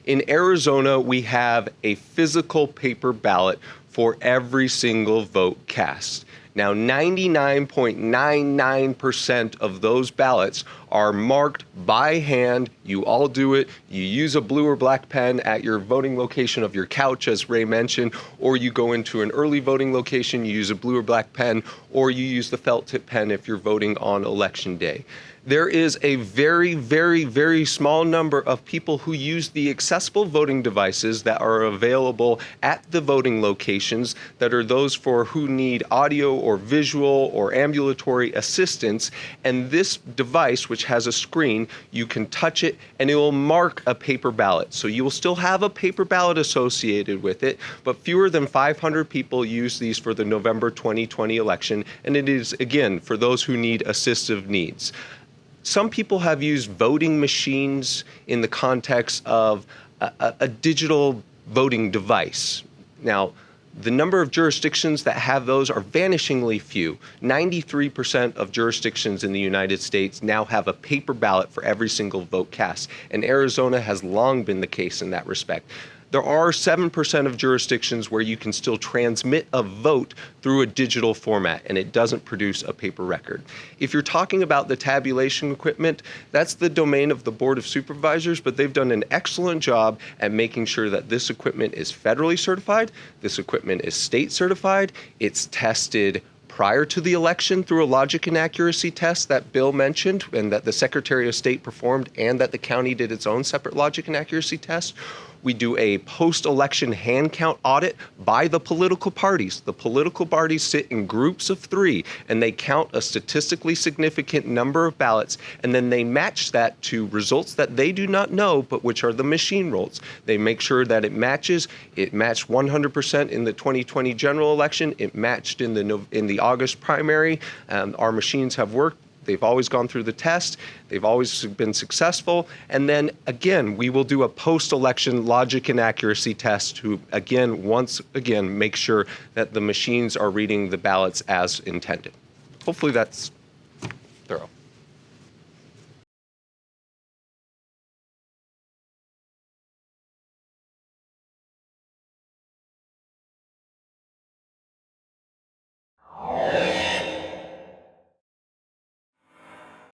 In Arizona, we have a physical paper ballot for every single vote cast. Now, 99.99% of those ballots are marked by hand. You all do it. You use a blue or black pen at your voting location of your couch, as Ray mentioned, or you go into an early voting location, you use a blue or black pen, or you use the felt tip pen if you're voting on election day. There is a very, very, very small number of people who use the accessible voting devices that are available at the voting locations that are those for who need audio or visual or ambulatory assistance. And this device, which has a screen, you can touch it and it will mark a paper ballot. So you will still have a paper ballot associated with it, but fewer than 500 people use these for the November 2020 election. And it is, again, for those who need assistive needs. Some people have used voting machines in the context of a digital voting device. Now, the number of jurisdictions that have those are vanishingly few. 93% of jurisdictions in the United States now have a paper ballot for every single vote cast, and Arizona has long been the case in that respect. There are 7% of jurisdictions where you can still transmit a vote through a digital format and it doesn't produce a paper record. If you're talking about the tabulation equipment, that's the domain of the Board of Supervisors, but they've done an excellent job at making sure that this equipment is federally certified, this equipment is state certified, it's tested prior to the election through a logic and accuracy test that Bill mentioned and that the Secretary of State performed and that the county did its own separate logic and accuracy test. We do a post-election hand count audit by the political parties. The political parties sit in groups of 3 and they count a statistically significant number of ballots and then they match that to results that they do not know but which are the machine rolls. They make sure that it matches. It matched 100% in the 2020 general election. It matched in the August primary. Our machines have worked. They've always gone through the test. They've always been successful. And then, again, we will do a post-election logic and accuracy test to, once again, make sure that the machines are reading the ballots as intended. Hopefully that's